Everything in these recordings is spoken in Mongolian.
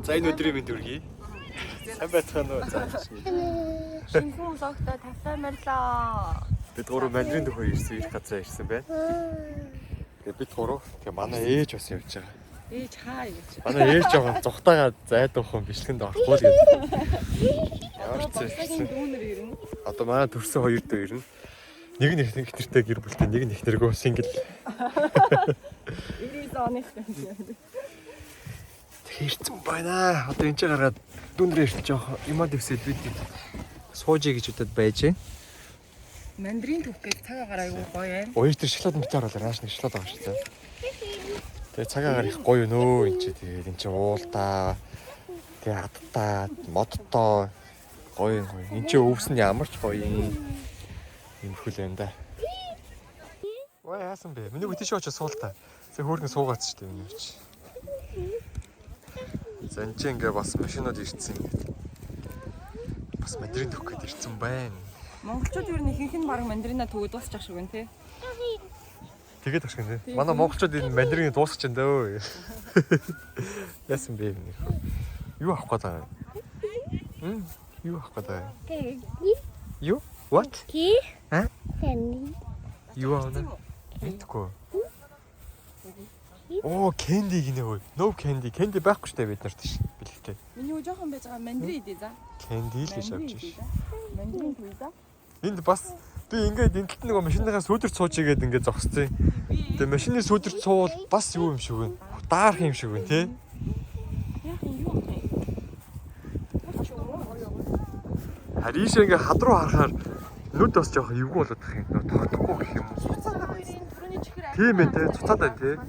За энэ өдрийн мэнд үргэе. Сайн байцгаана уу? За. Шинэ хүмүүс огтоо тавьсаамарлаа. Бид гурав мандрин төхөө ирсэн их газар ирсэн байна. Тэгээ бид гурав тэгээ манай ээж бас явж байгаа. Ээж хаа гэж. Манай ээж жоохон зүхтаага зайдах хүн бичлэгэнд орохгүй л гэдэг. Ямар ч зүйл. Дүүнэр ирнэ. Одоо манай төрсөн хоёр дөө ирнэ. Нэг нь их нэртэй гэр бүлтэй, нэг нь их нэргөө сингл. 90 оных юм. Ирсэн байна. Одоо энэ ч гараад дүнрээ ирсэн жоох юмаа дэвсээд бид суужи гэж удаад байж. Мандрин төвх гэж цагаагаар аягүй гоё юм. Ууж тэр шоколад мэтэр болоо нааш нэг шоколад байгаа шүү дээ. Тэгээ цагаагаар их гоё нөө энэ чи тэгээд энэ чи уултаа тэгээ адтаа модтой гоё гоё. Энэ чи өвсөн ямар ч гоё юм хөл юм да. Ой яасан бэ? Миний үтиш очоо суултаа. Тэг хөөргөн суугаад шүү дээ миний үтиш. За энэ чинь ингээ бас машинууд ирсэн ингээ. Бас мандрин төгөх гээд ирсэн байна. Монголчууд юу нэг ихэнх нь баг мандрина төгөд дуусчих шиг байна тий. Тэгээд ашиг нэ. Манай монголчууд энэ мандриныг дуусгах чинь дөө. Яасан бэ энэ? Юу авах гээд байгаа юм? Юу авах гээд байгаа юм? Юу? What? Ки? Ха? Candy. Юу авна? Мэдгүй. Оо, candy гинэ хөө. No candy. Candy байхгүй штэ бид нарт ш. Бэлэгтэй. Миний юу жоохон байж байгаа мандрин идэ за. Candy л гэж авч ш. Мандрин төвөө за. Энд бас би ингээд энэ талд нэг машиныхаа сүүдэрт сууж игээд ингээд зогсцیں۔ Тэгээ машины сүүдэрт суувал бас юу юм шиг байна. Даарах юм шиг байна тий. Яг юу ах юм. Хариш ингээд хад руу харахаар нүд бас жоохон эвгүй болоод тах юм. Тогтохгүй гэх юм уу? Цуцаан хоёрын түрүүний чихэр Тийм ээ тий. Цуцаад байна тий.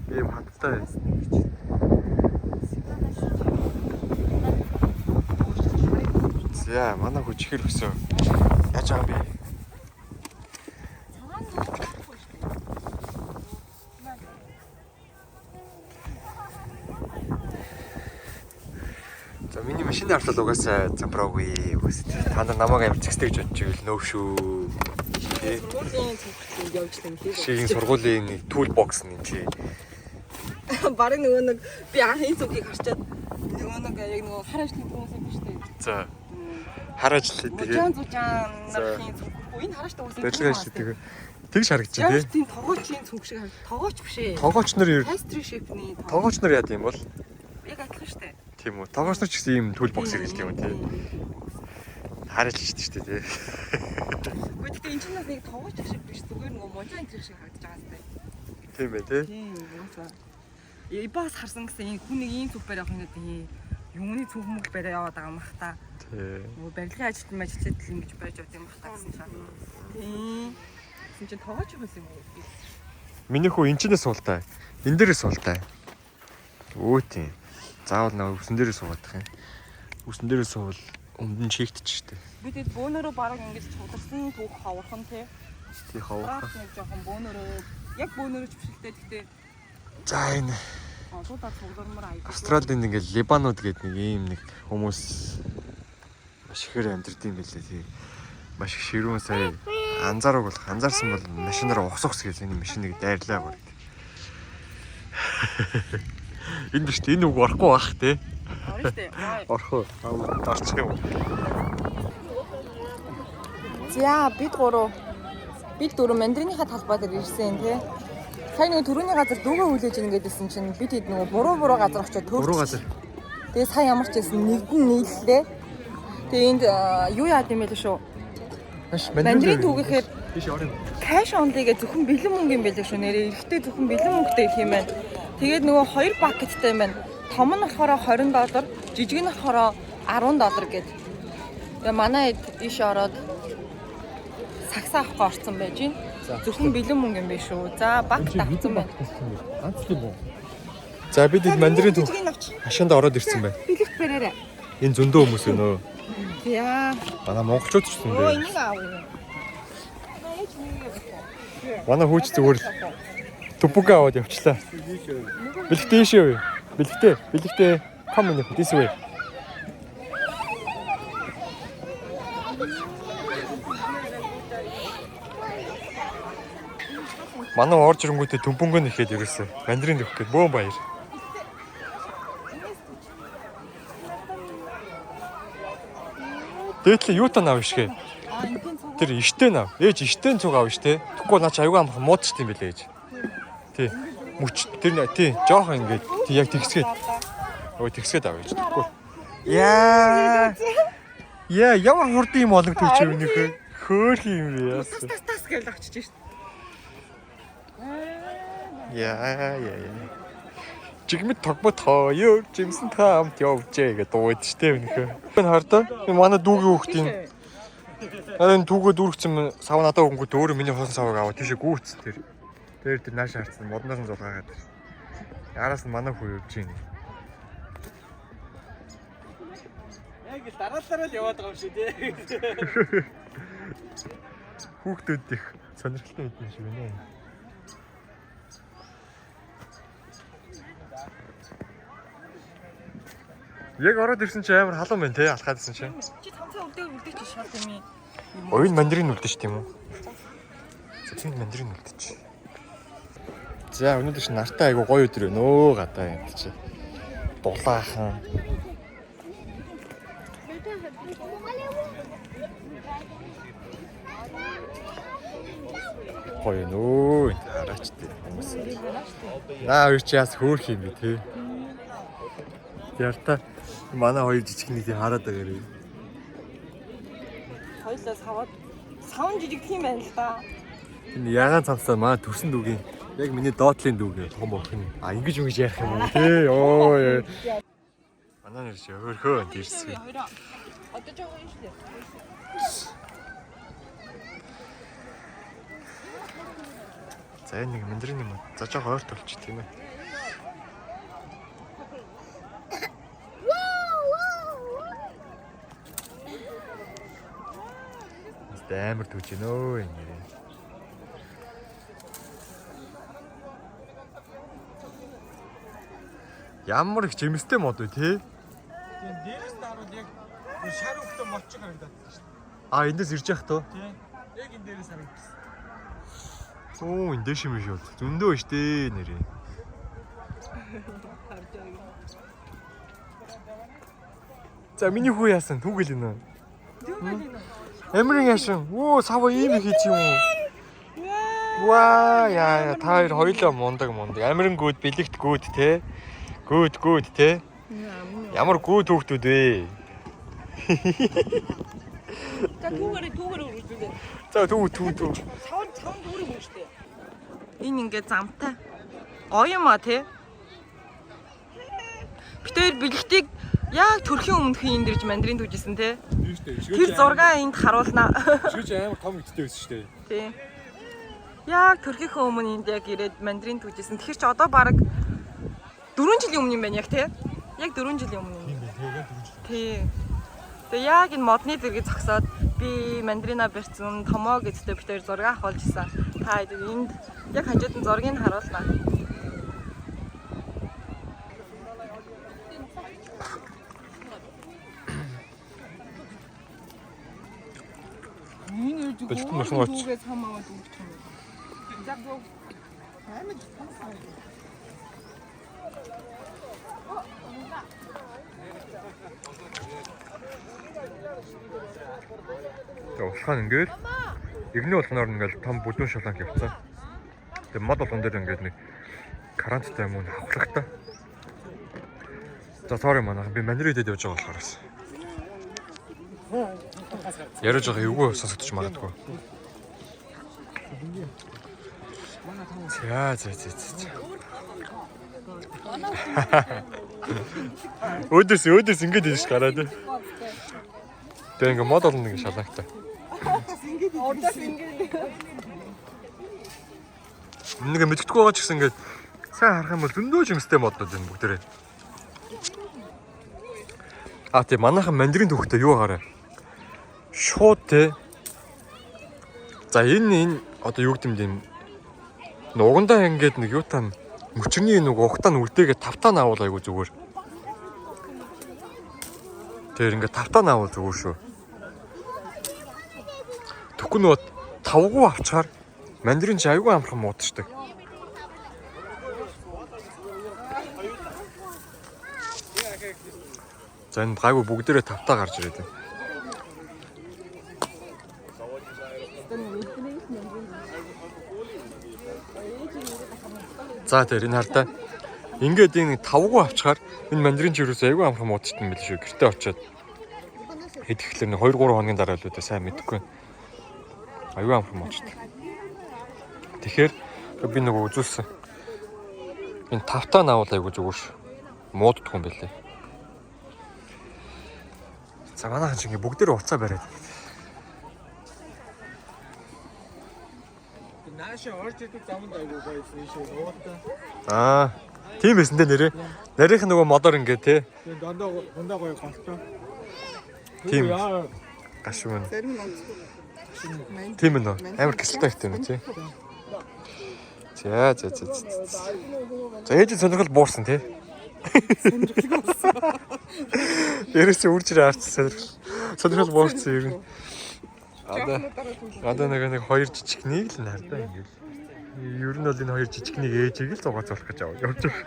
Ийм хаттай байсан. За манай хүчээр өсөө. Яаж байгаа юм бэ? За миний машины автлал угаасаа замбраагүй. Та нар намайг амар зэгстэй гэж бодож ивэл нөө шүү. Сургуулийн цогцолд явж байгаа юм тий. Шинэ сургуулийн нэг tool box нь юм чи. Бараг нөгөө нэг би анхны зүгийг харчаад нөгөө нэг яг нөгөө хараач нэг хүмүүс юм шүү дээ. За хараач л тэгээ. Зужаан нархийн цүнхүү энэ хараач төгөөс Дэлгэн шүү тэгээ. Тэгж харагдчих яг тий. тийм тогоочийн цүнх шиг тогооч биш ээ. Тогооч нар Pastry shape-ний тогооч нар яа гэм бол яг адилхан шүү дээ. тийм үү. Тогооч нар ч гэсэн ийм tool box хэрэг юм тий. Хараач л шүү дээ тий. Гэхдээ энэ ч нэг тогооч шиг биш зүгээр нөгөө можоо энэ шиг харагдаж байгаа юм байна. Тийм ээ тий. Тийм уусаа. Ибаас харсан гэсэн энэ хүн нэг ийм зүг бариах юм гэдэг юуны цүнх мөнгө бариа яваад байгаа юм бах та. Тий. Нөгөө барилгын ажилтан ажилтнууд л ингэж барьж яваад юм бах та гэсэн шал. Тийм. Тэгсэн чинь тогооч байсан юм уу? Миний хүү энэчнээс суултаа. Энэ дээрээс суултаа. Өө тийм. Заавал нэг үсэн дээрээ суугаад байх юм. Үсэн дээрээ суувал өмдөн чигтчих штэ. Би тэгэд бөөнөрөө бараг ингэж чударсан түүх хавархан тий. Тий хаваа. Нэг жоохон бөөнөрөө яг бөөнөрөө ч бишэлтэй гэхдээ За энэ туудаа цуглармар аяг. Австралид ингээд Либанууд гэдэг нэг ийм нэг хүмүүс маш ихээр амьдэрдэг юм билээ тий. Маш их ширүүн сая анзаарсан бол машинаараа усахс гэж энэ машиныг дайрлаа гоо. Энэ биш энэ үг орохгүй бах тий. Орно штэ. Орхоо. Орчих юм. За бид дөрөв мандринынхаа талбай дээр ирсэн тий. Сайн нэг түрүүний газар дүүгээ хүлээж ийн гэдсэн чинь бид хэд нөгөө буруу газар очиод төрчих. Буруу газар. Тэгээ сайн ямар ч байсан нэгдэн нийллээ. Тэгээ энд юу яад юм бэ л шүү. Мандрин түүгээр тийш орно. Cash only гэж зөвхөн бэлэн мөнгө юм байлаа шүү нэрээ. Эрэхтэй зөвхөн бэлэн мөнгөтэй их юм байна. Тэгээд нөгөө 2 пакеттай юм байна. Том нь болохоор $20, жижиг нь болохоор $10 гээд. Тэгээ манай ийш ороод сагсаа авах орсон байж гин. Зөвхөн бэлэн мөнгө юм биш үү. За баг тавцсан байна. Ганц л юм уу? За бид энэ мандрин түүх хашаанд ороод ирсэн байна. Бэлэгт бараарай. Энэ зөндөө хүмүүс өнөө. Яа. Манай монголчууд ч гэсэн Оо дээ. энийг аав. Манай хүүч зүгээр л төпөг аваад явчлаа. Бэлэгтэй шээ. Бэлэгтэй. Come in this way. Манай орж ирэнгүүтээ төмпөнгөө нэхэд ерөөсөө мандрин өгөх гээд бөөн баяр. Дээдлээ юу та нав ишгэ. Тэр иштэй нав. Ээж иштэй цуг аав штэ. Тэгэхгүй наа чи аюу амх муудчт юм бэлээ ээж. Тий. Мөч тэр тий жоох ингээд тий яг тэгсгээд. Өө тэгсгээд аав ээж. Тэгэхгүй. Яа. Яа, ямар хурдан юм олон төч өвнөхөө. Хөөх юм бэ яас. Тас гэж очиж шít. Яа. Жигмэд тогмот хоёр жимсэн таамт явжээ гэж дууд штэ өвнөхөө. Энэ хардаа манай дүүгийн хүүхдийн энэ түүгээ дүүргцэн сав надад өнгөт өөрөө миний хосон савыг аваад тийшээ гүйц тэр. Тэр нааш харцсан модноос нь зулгаагаад. Яраас нь манай хүү явж гин. Яг л дараалалаа л яваад байгаа юм шиг тий. Хүүхдүүд их сонирхолтой байдаг юм шиг байна. Яг ороод ирсэн чи амар халуун байна те алхаадсэн чи. Чи 5 цаг үлдээж чи шал юм. Оюун мандрин үлдэж тийм үү? Зөвхөн мандрин үлдэж. За өнөөдөр чи нартай айгу гоё өдөр байна өө гадаа юм чи. Дулаахан. Гоё нөө хараач тий хүмүүс. Наа юу ч яас хөөх юм бэ тий. Ярта манай хоёр жижигний тий хараад байгаарай. Хоёлаа саваад савн жижиг тийм байна л да. Энэ ягаан цамцаа маа төрсөн дүүгийн яг миний доотлын дүүгийн том болох юм. А ингэж ингэж яах юм бэ тий. Ой. Манай нэр чи хөрхөө дэрсэг. Одоо жоо хоёр шүү дээ. За нэг мандрин юм. За жоо хойрт болчих тийм ээ. Амар түүж гэнэ өө ингэ. Ямар их жимстэй мод вэ тий? Тэгээд дээрээс даруул яг шар өгтөө молчих харагдаад байна шүү дээ. А эндээс ирж явах тоо. Тий. Яг энэ дээрээс харагдсан. Оо энэ дэш юм шүү. Зөндөө штэ нэрээ. За миний хүү яасан түүгэл энэ. Эмрэн яшин. Оо сава ийм их хийчих юм уу? Ваа яа та хоёлоо мундаг. Амрын гүд бэлэгт гүд те. Гүд те. Ямар гүд хүүхдүүд вэ? За түүгээр үргэлжлүүлээ. За түүг. Савн түүрэг үү штэ. Энэ ингээд замтай. Гоё юм а тий. Битээр бэлэгтийг яг төрхийн өмнөх энд ирж мандрин түүжсэн тий. Тэр зургаа энд харуулнаа. Шүүж амар том ихтэй байсан шүү дээ. Тий. Яг төрхийнхөө өмнө энд яг ирээд мандрин түүжсэн. Тэгэхээр ч одоо баг 4 жилийн өмнө юм байна яг тий. Яг 4 жилийн өмнө. Тийм байх яг 4 жил. Тий. Тэгээ яг энэ модны зэргийг зогсоод би мандрина барьсан томоо гэдэгтэй битээр зураг авахулж исэн. Та энд яг хажууд нь зургийг харуулнаа. Бэлтгэн мөрсөн гоц. Түүгээ цам аваад өгч юм. Яг зөв. Амар цамсаа. Улхан ингээд игний улханаар ингээд том бүдүүн шуланг явцсан. Тэгээ мод болгон дээр ингээд нэг каранттай юм уу авахлагтай. За sorry манайхан би мандрид явж байгаа болохоос. Яриж байгаа эвгүй сонсогдож магадгүй. За. Өдөөс ингэж ийш гараад. Тэгээ ингээ мод олон нэг шалаагтай. Урдаас ингэж. Нэг мэдгэдэггүй байгаа ч гэсэн ингээд сайн харах юм бол зөндөө жимстэй моднууд байна бүгдээрээ. А тийм манайхан мандрин түүхтэй юу хараа? Шууд те. За энэ одоо юу гэдэм юм. Нугандаа ингээд нэг юу тань мөчрний нэг ухтаа нь үлдээгээ тавтаа наавал айгу зүгээр. Тэр ингээд тавтаа наавал зүгээр шүү. Тэгэхгүй нөгөө тавгуу авчаар мандрин ч айгу амархан муудчихдаг. За энэ гайгүй бүгдээрээ тавтаа гарч ирээд байна. За тэр энэ хартаа ингээд энэ тавгүй авчихаар энэ мандрин ч юусоо айгүй амархан муудчихсан юм биш үү? Гэртээ очиод идэхлээр 2-3 хоногийн дараа л үүдээ сайн мэдэхгүй. Айгүй амархан муудчихсан. Тэгэхээр би нөгөө үзүүлсэн. Энэ тавтаа наавал айгүй зүгээр мууддах юм байлээ. За манайхан ч ингээ бүгдээр уцаа бариад. Наашаа орж идэг замд айгуу гоё ийшээ уутай. Аа, тийм эсэндээ нэрээ. Нарийнх нөгөө модоор ингээ те. Тэгээд дандаа гоё голтой. Тийм. Гашуун. Тийм нөө. Амар кэсэлтэй ихтэй нэ тий. За. За ээж сонирхол буурсан тий. Сонирхол болсон. Ярээс чи үржирээ арчсан сонирхол буурсан ер нь. Одоо нэг хоёр жижигнийг л нардаа ингээл. Ер нь бол энэ хоёр жижигнийг ээжийг л зугааж болох гэж явж байгаа.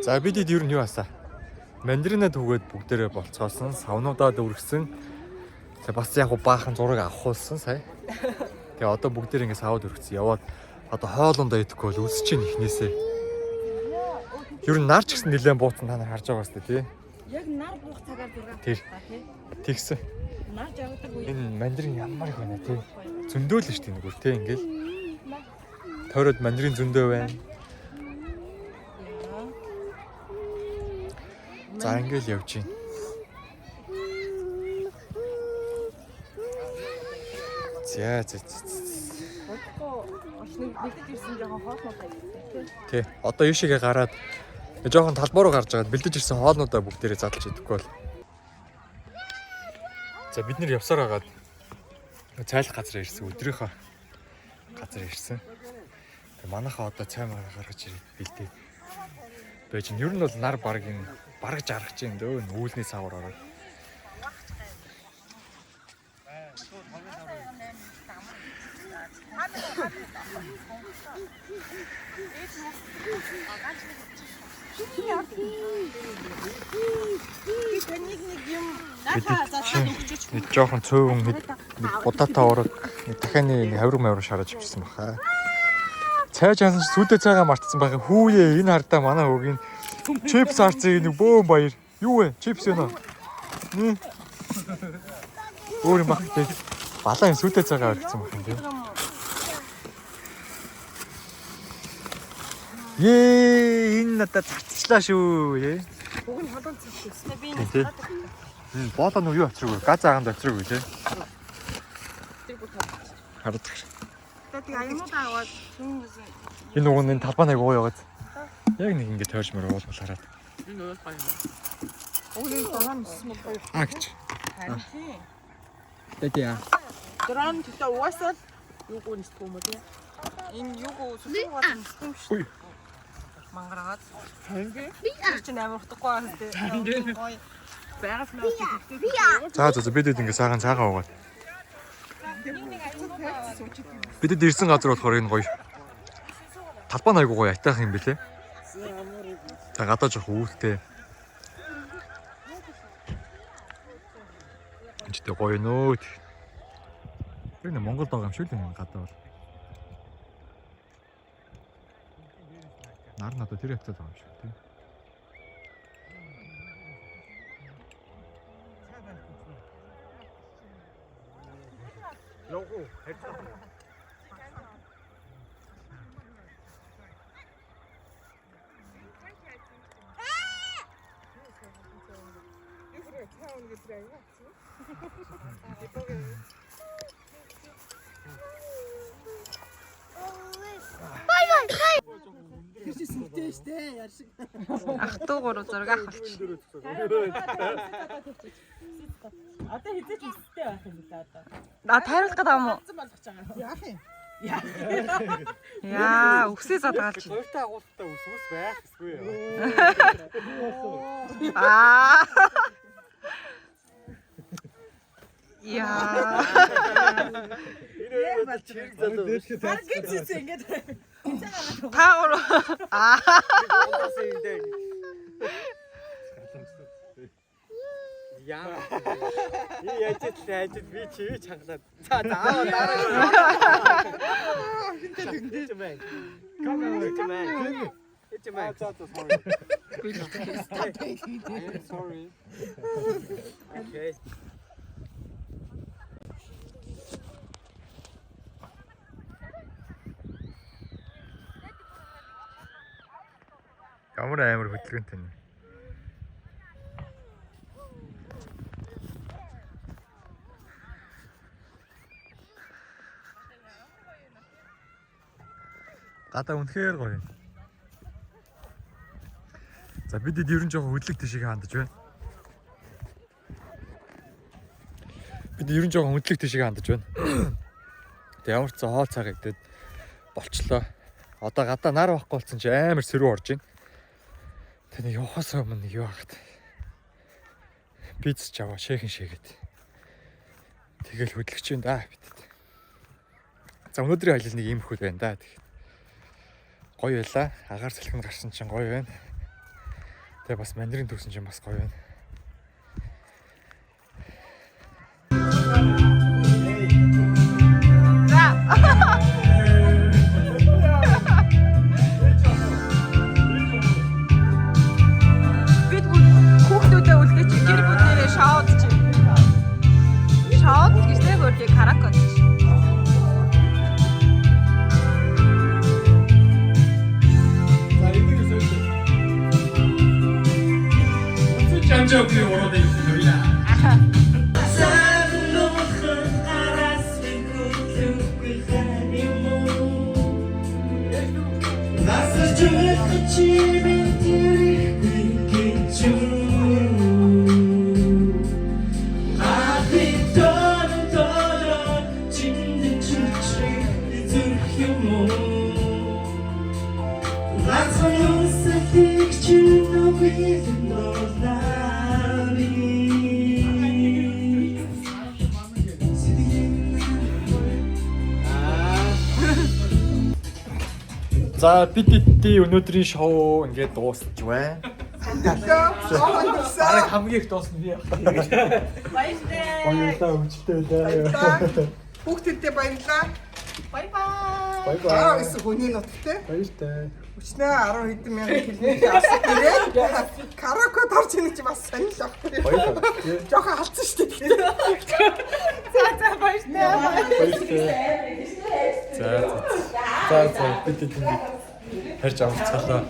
За бидэд ер нь юу асаа? Мандаринаа түгээд бүгдээрээ болцоосон, савнуудаад үргэсэн. За бас яг баахан зураг авахулсан сая. Тэгээ одоо бүгдээр ингэ савд үргэсэн. Яваад одоо хоолундаа идэхгүй бол үлсэж чинь ихнээсээ. Ер нь нар ч гэсэн нэлээд бууцсан та нар харж байгаа сте тий. Яг нар буух цагаар зураг тий. Тэгсэн. Нар жагдаг үе. Энэ мандарин ямар их байна тий. Зөндөө л шүү дээ нөгөө тий ингээл. Тойроод мандарин зөндөө байна. За ингээл явж байна. За. Бодохгүй очныг бэлдэж ирсэн жоохон хоолнуудаа ирсэн тий. Одоо юушигээ гараад жоохон талбай руу гарч байгаад бэлдэж ирсэн хоолнуудаа бүгдээрээ задлж идэхгүй бол. За бид нэр явсаар хагаад цайлах газар ирсэн өдрийнхөө газар ирсэн. Тэг манайхаа одоо цай мараа гаргаж ирээд бэлдээ. Байж нь ер нь бол нар бараг жаргаж юм дөө нүүлний савар ороод. Нэг жоохон цөөвөн нэг будаатай ураг дахианы нэг хавраг мавраг шараж ивчихсэн баха. Цай чансан сүдэ цайгаа мартсан байхаа хүүе энэ хардаа манай хөгийн чипс арцыг нэг бөөм баяр. Юу вэ? Чипс юу нэ? Өөр юм багтай. Балаа энэ сүдэ цайгаа орчихсон байх юм тийм. Энэ надад цацчлаа шүү. Уг нь холон цацчихсан. Би энэ боолоо нүг юу очрог вэ? Газ ааганд очрог үү те? Хараад. Тэгээд аюултай аваад Энэ уг нь талбай нэг уу яваад. Яг нэг ингэ тойрч мөр уулгал хараад. энэ уул гоё юм. Уг нь дрон мөсмөг гоё. Агч. Харин тий. Тэдээ. Дрон төсөө угаасаа юу гүнсдэг юм уу тий? Энэ юу гүсгүүгээс юм шүү. Мангараад. Би чинь амар утгагүй байна тий. Гоё. Байгаас мөн За бидэд ингэ цаахан уугаад. Бидэд ирсэн газар болохоор энэ гоё. Талбай айгуу гоё айтайхан юм бэлээ. За гадаа жоох үүлтэй. Эндээ гоё нөө. Энэ Монгол байгаа юм шиг л энэ гадаа бол. Нар надад тэр хэвчээ байгаа юм шиг тийм. Явгуу хайрцаг. ах トゥ гурав зураг авахч. Одоо хизээч өстэй байх юм да одоо. Тайруулах гэдэг юм уу? Болгож байгаа. Яах юм? Яа, үсээ задгаалж. Хоёртай агуулгатай үсвэс байх эсгүй юу? Аа. Яа. Энэ бол чирэг залуу. Баргын цэцээ ингэж Таагаар. Аа. Яа. Би яаж ажил би чивээ чангалаад. За заавал дараа. Хинтээ мэн. Come on, man. It's a man. Sorry. Okay. Ямар амар хөдөлгөөнтэй нэ. Гадаа үнэхээр гоё. За бидэд ерөн жоохон хөдлөг тишийг хандаж байна. Бид ерөн жоохон хөдлөг тишийг хандаж байна. Тэг ямар ч зэ хоол цаг идээд болчлоо. Одоо гадаа нар байхгүй болсон чи амар сэрүү орж байна. Тэг нэг явахаас өмнө юу хахад. Пицца чаваа шээхэн шээгээд. Тэгэл хөдлөгч юм да бидэд. За өнөөдрийн аялал нэг иймэрхүү байна да. Тэгэхээр гоё байла. Агаар салхин гарсан чинь гоё байна. Тэгээ бас мандрин төгсөн чинь бас гоё байна. Бид хүүхдүүдэд үлдээч гэр бүлээрээ шоуд чи. Шоуд гэжтэй бүрдээ каракот. Jamjaa өгөх ураад явуулъя. За бидний өнөөдрийн шоу ингээд дуусч байна. Бараг хамгийн их дуусна би явах. Баярлалаа өвчтэй байлаа. Хүүхдүүдтэй баярлалаа. Бай бай. Бай бай. 19 хүний нутагтай. Баяртай. Өчнөө 10 хэдэн мянган километр асах гэрээ. Карако тарч ийн чи бас сонир авахгүй. Баярлалаа. Жохон алдсан шүү дээ. За баярлалаа. За бид ингээд харж авалцгаалаа.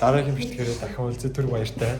Дараагийн бичлэгээр дахин уулзъя. Түр баяртай.